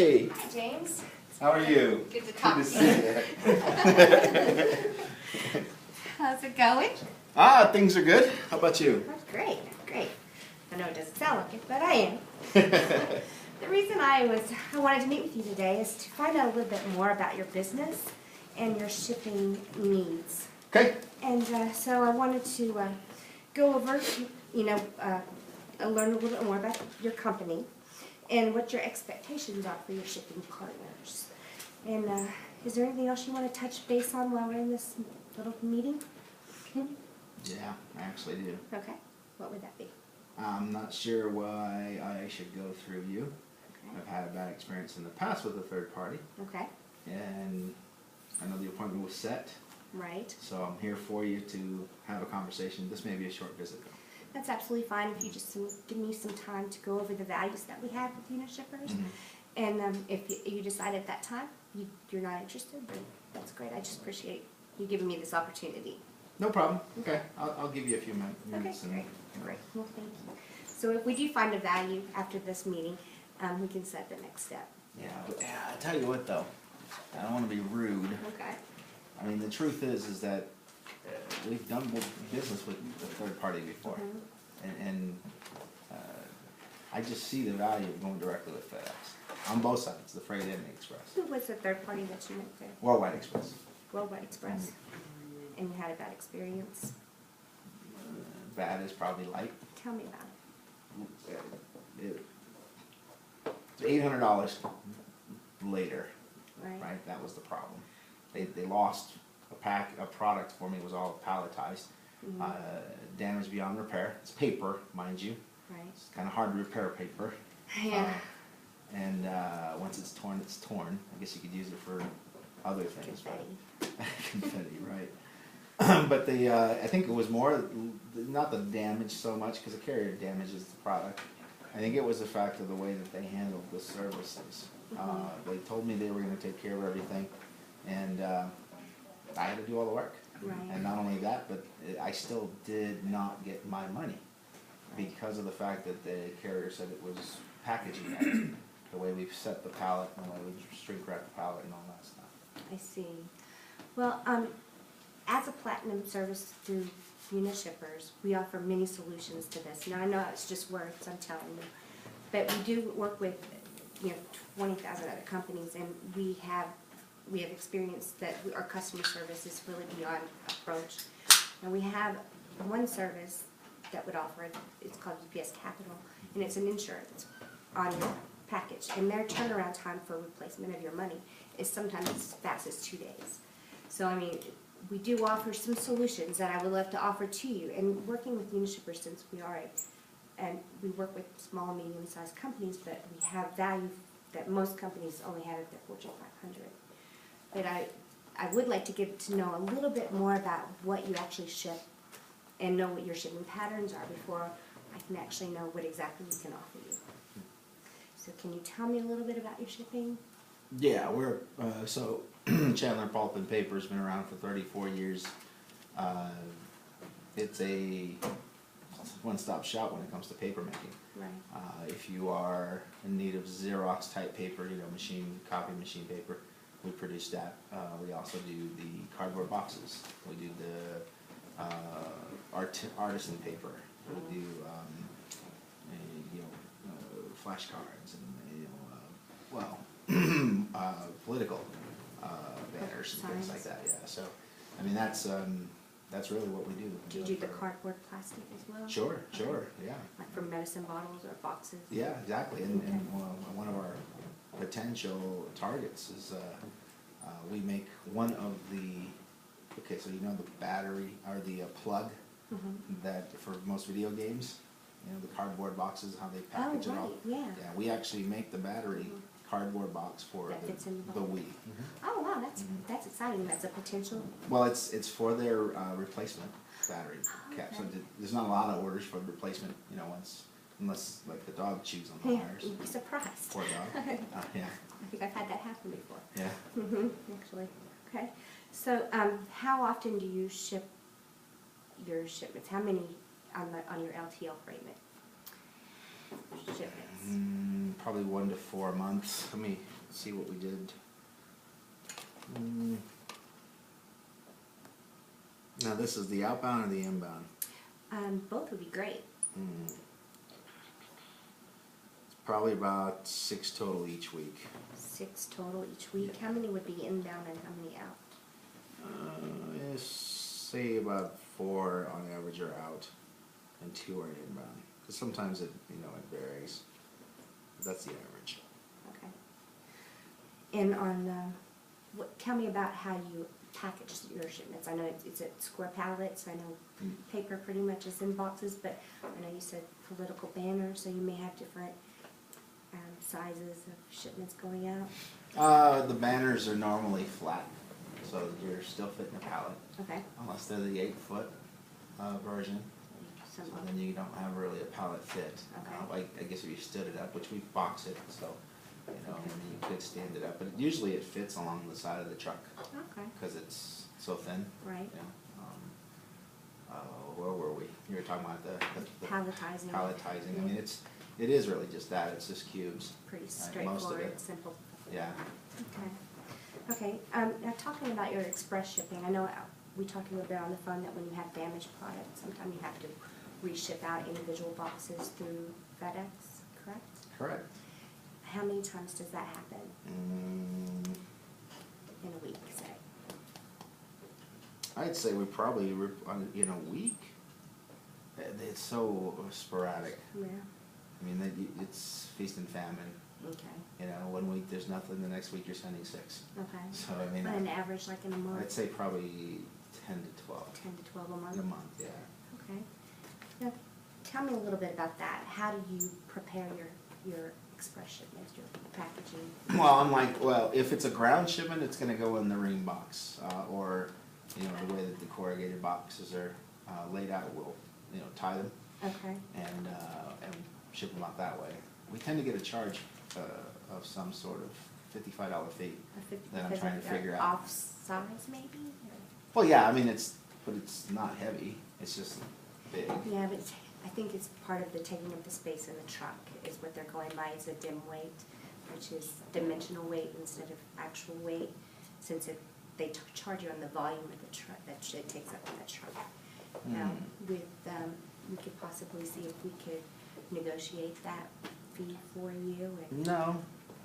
Hey, Hi, James. how are you? Good to talk Good to see you. How's it going? Things are good. How about you? That's great, great. I know it doesn't sound like it, but I am. The reason I wanted to meet with you today is to find out a little bit more about your business and your shipping needs. Okay. And so I wanted to go over, learn a little bit more about your company and what your expectations are for your shipping partners. And is there anything else you want to touch base on while we're in this little meeting? Yeah, I actually do. Okay. What would that be? I'm not sure why I should go through you. Okay. I've had a bad experience in the past with a third party, Okay. and I know the appointment was set, Right. so I'm here for you to have a conversation. This may be a short visit, though. That's absolutely fine if you just give me some time to go over the values that we have with unit shippers. Mm-hmm. And if you decide at that time you're not interested, then that's great. I just appreciate you giving me this opportunity. No problem. Okay, I'll give you a few minutes. Okay, great. Great. Well, thank you. So if we do find a value after this meeting, we can set the next step. Yeah, I tell you what, though, I don't want to be rude. Okay. I mean, the truth is that we've done business with the third party before, and I just see the value of going directly with FedEx on both sides, the freight and the express. Who was the third party that you went there? Worldwide Express. Worldwide Express. And you had a bad experience? Bad is probably light. Tell me about it. It's $800 later, Right. That was the problem. They lost a product for me. It was all palletized, damaged beyond repair. It's paper, mind you. Right. It's kind of hard to repair paper. Yeah. And once it's torn, it's torn. I guess you could use it for other things. Confetti. Confetti, right. But I think it was more, not the damage so much, because the carrier damages the product. I think it was the fact of the way that they handled the services. They told me they were going to take care of everything, and I had to do all the work. Right. And not only that, but I still did not get my money because of the fact that the carrier said it was packaging error, the way we've set the pallet, and the way we shrink wrap the pallet and all that stuff. I see. Well, as a platinum service through unit shippers, we offer many solutions to this. Now I know it's just words, I'm telling you, but we do work with 20,000 other companies, and we have experienced that our customer service is really beyond approach. And we have one service that would offer it. It's called UPS Capital, and it's an insurance on your package. And their turnaround time for replacement of your money is sometimes as fast as 2 days. So I mean, we do offer some solutions that I would love to offer to you. And working with unit shippers, since we are and we work with small and medium-sized companies, but we have value that most companies only have at their Fortune 500. But I would like to get to know a little bit more about what you actually ship and know what your shipping patterns are before I can actually know what exactly we can offer you. So can you tell me a little bit about your shipping? Yeah, we're so Chandler Pulp and Paper has been around for 34 years. It's a one-stop shop when it comes to paper making. Right. If you are in need of Xerox type paper, copy machine paper, we produce that. We also do the cardboard boxes. We do the artisan paper. We do flashcards and political banners and things like that. Yeah. So, I mean that's really what we do. Do you do the cardboard plastic as well? Sure, yeah. Like for medicine bottles or boxes? Yeah, exactly. And one of our potential targets is we make one of the, so the battery, or the plug that for most video games, the cardboard boxes, how they package it all. Yeah. Yeah, we actually make the battery cardboard box for the Wii. Oh wow, that's exciting. That's a potential. Well, it's for their replacement battery cap. So there's not a lot of orders for the replacement, unless like the dog chews on the wires. You'd be surprised. Poor dog. Yeah. I think I've had that happen before. Yeah. Actually. Okay. So, how often do you ship your shipments? How many on your LTL freight shipments? Probably 1 to 4 months. Let me see what we did. Now this is the outbound or the inbound? Both would be great. It's probably about 6 total each week. 6 total each week. How many would be inbound and how many out? Say about 4 on average are out, and 2 are inbound. Because sometimes it varies. That's the average. Okay. And on tell me about how you package your shipments. I know it's at square pallets. I know paper pretty much is in boxes, but I know you said political banners, so you may have different sizes of shipments going out. The banners are normally flat, so you're still fitting a pallet. Okay. Unless they're the 8-foot version. So then you don't have really a pallet fit. Okay. I guess if you stood it up, which we box it, so and you could stand it up, but usually it fits along the side of the truck. Okay. Because it's so thin. Right. Where were we? You were talking about the palletizing. Palletizing. I mean, it is really just that. It's just cubes. Pretty Right? Most of straightforward, it. simple. Yeah. Okay. Okay. Now talking about your express shipping, I know we talked a little bit on the phone that when you have damaged products, sometimes you have to reship out individual boxes through FedEx, correct? Correct. How many times does that happen in a week, say? I'd say we probably, in a week, it's so sporadic. Yeah. I mean, it's feast and famine. Okay. 1 week there's nothing, the next week you're sending 6. Okay. So, I mean, On an average, like in a month? I'd say probably 10 to 12. 10 to 12 a month? In a month, yeah. Okay. Now, tell me a little bit about that. How do you prepare your express shipments, your packaging? Well, if it's a ground shipment, it's going to go in the ring box, or the way that the corrugated boxes are laid out, we'll tie them Okay. and ship them out that way. We tend to get a charge of some sort of $55 fee that I'm trying to figure out. Off size, maybe? Well, yeah, I mean but it's not heavy. It's just big. Yeah, but I think it's part of the taking up the space in the truck is what they're going by. It's a dim weight, which is dimensional weight instead of actual weight, since they charge you on the volume of the truck that it takes up in the truck. Now, we could possibly see if we could negotiate that fee for you. No,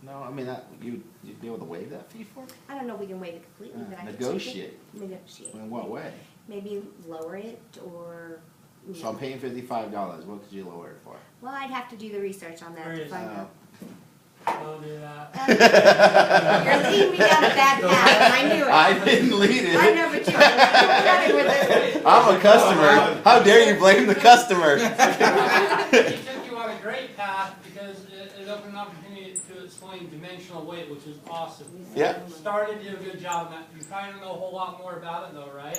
I mean you'd be able to waive that fee for me? I don't know if we can waive it completely, but I could Negotiate. Negotiate. In what way? Maybe lower it or. So I'm paying $55. What could you lower it for? Well, I'd have to do the research on that to find out. Don't do that. You're leading me down a bad path, and I knew it. I didn't lead it. I know, but you're running with it. I'm a customer. How dare you blame the customer? He took you on a great path because it opened an opportunity to explain dimensional weight, which is awesome. Yeah. Started to do a good job on that. You kind of know a whole lot more about it though, right?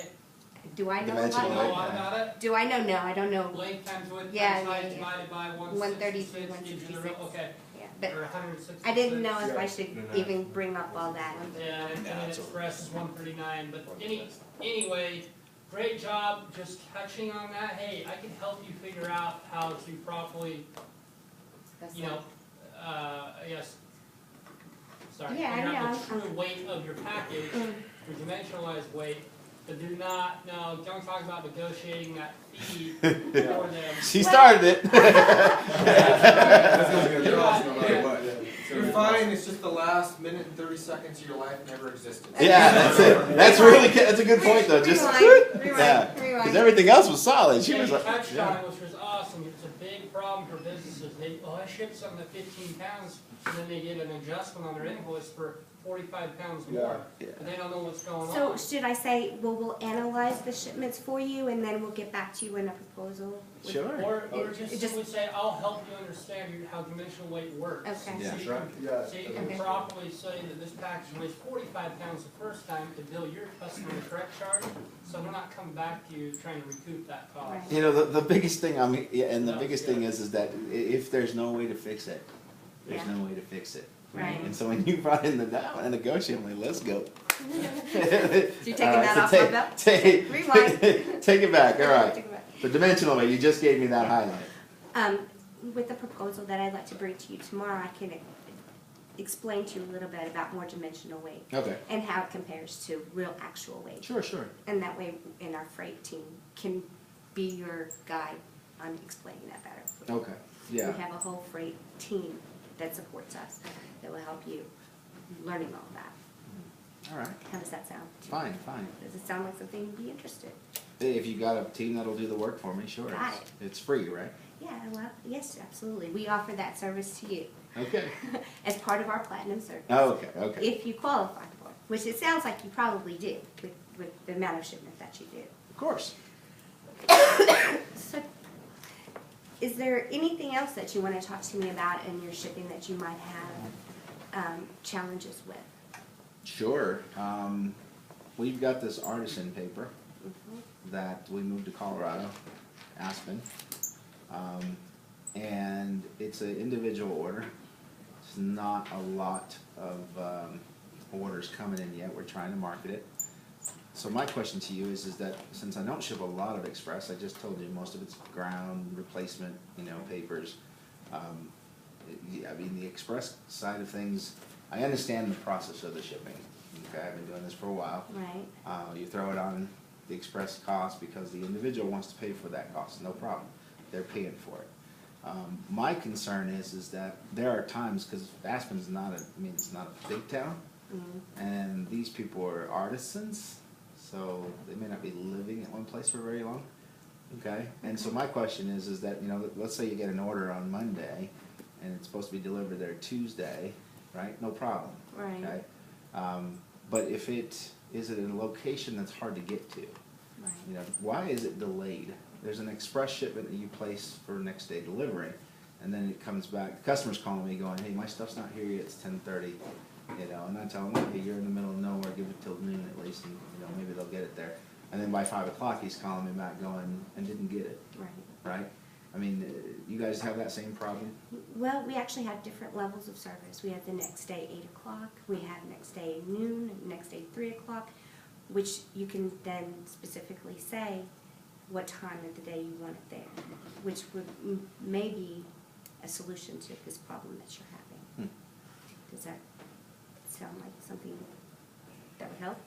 Do I know a Dimensional You lot? know a weight. lot about it? Do I know? No, I don't know. Length times width Yeah, times height yeah, yeah. divided by 133, 166 gives you the real, 166. okay. Yeah, but Or 166. I didn't know if I should even bring up all that. Yeah, and then Express is 139, but anyway, great job just touching on that. Hey, I can help you figure out how to properly, I guess, sorry, Yeah, figure out I the true weight of your package, your dimensionalized weight, but do not, no, don't talk about negotiating that fee for them. She started it. You're fine, it's just the last minute and 30 seconds of your life never existed. Yeah, that's it. That's a good point though. Just Rewind. because everything else was solid. She Yeah, was you like, touched on it, which was awesome. It's a big problem for businesses. I shipped something at 15 pounds, and then they get an adjustment on their invoice for 45 pounds more. Yeah. But they don't know what's going So on. should I say, well, we'll analyze the shipments for you and then we'll get back to you in a proposal? with- sure. Or just Just- simply say, I'll help you understand how dimensional weight works. Okay. Yeah. So you can Okay. properly say that this package weighs 45 pounds the first time to bill your customer the correct charge, so they're not coming back to you trying to recoup that cost. Right. You know, the biggest thing, and the No, biggest yeah. thing is that if there's no way to fix it, there's Yeah. no way to fix it. Right. And so when you brought in the negotiation, I'm like, let's go. So you're taking that off my belt? Rewind. Take it back, all right. Take it back. The dimensional weight, you just gave me that highlight. with the proposal that I'd like to bring to you tomorrow, I can explain to you a little bit about more dimensional weight. Okay. And how it compares to real actual weight. Sure, sure. And that way, and our freight team can be your guide on explaining that better. Okay, yeah. We have a whole freight team that supports us, that will help you learning all that. All right. How does that sound? Fine, fine. Does it sound like something you'd be interested? If you got a team that'll do the work for me, sure. Got It's free, right? Yeah, well, yes, absolutely. We offer that service to you Okay. as part of our platinum service. Oh, okay, okay. If you qualify for it, which it sounds like you probably do with the amount of shipment that you do. Of course. So, is there anything else that you want to talk to me about in your shipping that you might have challenges with? Sure. We've got this artisan paper that we moved to Colorado, Aspen. And it's an individual order. It's not a lot of orders coming in yet. We're trying to market it. So my question to you is that since I don't ship a lot of express, I just told you most of it's ground replacement, papers. Yeah, I mean, the express side of things, I understand the process of the shipping. Okay, I've been doing this for a while. Right. You throw it on the express cost because the individual wants to pay for that cost, no problem. They're paying for it. My concern is that there are times, because Aspen's not it's not a big town, and these people are artisans, so they may not be living at one place for very long. Okay, and so my question is that let's say you get an order on Monday, and it's supposed to be delivered there Tuesday, right? No problem. Right. Okay, but if it is at a location that's hard to get to, Right. Why is it delayed? There's an express shipment that you place for next day delivery, and then it comes back. The customer's calling me going, "Hey, my stuff's not here yet. It's 10:30." And I tell him, "Hey, you're in the middle of nowhere. Give it till noon at least, and maybe they'll get it there." And then by 5 o'clock, he's calling me back going, "And didn't get it." Right. Right? I mean, you guys have that same problem? Well, we actually have different levels of service. We have the next day 8 o'clock. We have next day noon. Next day 3 o'clock, which you can then specifically say what time of the day you want it there, which would maybe a solution to this problem that you're having. Does that sound like something that would help?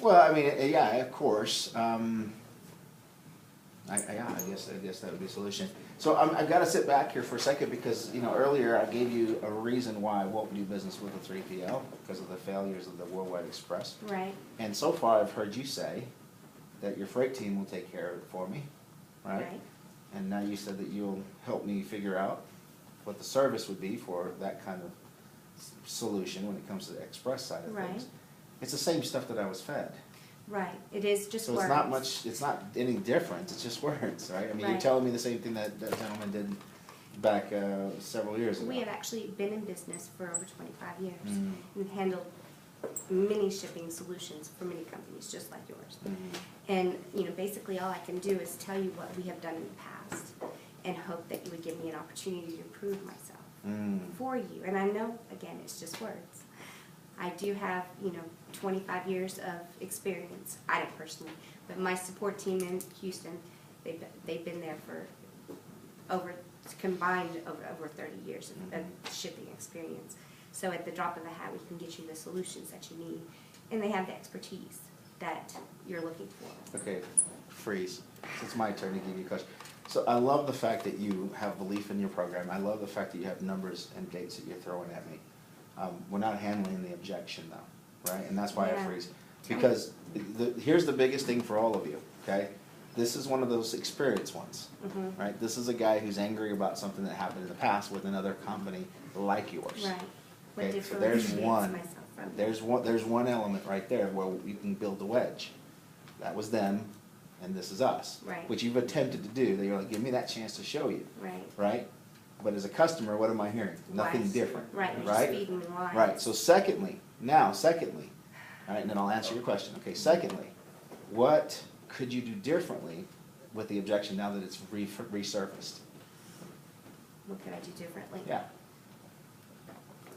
Well, I mean, yeah, of course. I guess that would be a solution. So I've got to sit back here for a second because earlier I gave you a reason why I won't do business with the 3PL because of the failures of the Worldwide Express. Right. And so far I've heard you say that your freight team will take care of it for me, right? Right. And now you said that you'll help me figure out what the service would be for that kind of solution when it comes to the express side of Right. things. It's the same stuff that I was fed. Right. It is just So words. it's not any different, it's just words, right? I mean, you're Right. telling me the same thing that gentleman did back several years ago. We have actually been in business for over 25 years Mm. and handled many shipping solutions for many companies just like yours. And basically all I can do is tell you what we have done in the past and hope that you would give me an opportunity to prove myself for you. And I know, again, it's just words. I do have 25 years of experience. I don't personally, but my support team in Houston, they've been there for combined over 30 years of shipping experience. So at the drop of a hat, we can get you the solutions that you need, and they have the expertise that you're looking for. Okay, freeze. It's my turn to give you a question. So I love the fact that you have belief in your program. I love the fact that you have numbers and dates that you're throwing at me. We're not handling the objection though, right? And that's why I Yeah. freeze. Because here's the biggest thing for all of you, okay? This is one of those experienced ones, right? This is a guy who's angry about something that happened in the past with another company like yours. Right. What Okay, so differentiates there's one. myself from you. There's one element right there where you can build the wedge. That was them, and this is us. Right. Which you've attempted to do. They're like, give me that chance to show you. Right. Right? But as a customer, what am I hearing? Nothing Lies. different. Right. You're Right? just feeding me lies. Right. So secondly, all right, and then I'll answer your question. Okay, secondly, what could you do differently with the objection now that it's resurfaced? What could I do differently? Yeah.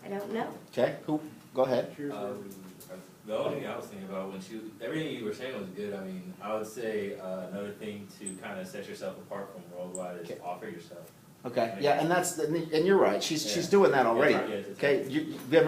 I don't know. Okay, cool. Go ahead. The only thing I was thinking about everything you were saying was good. I mean, I would say another thing to kind of set yourself apart from Worldwide is Okay. offer yourself. Okay, yeah, and that's, and you're right, she's doing that already. Yeah, it's- Okay, you have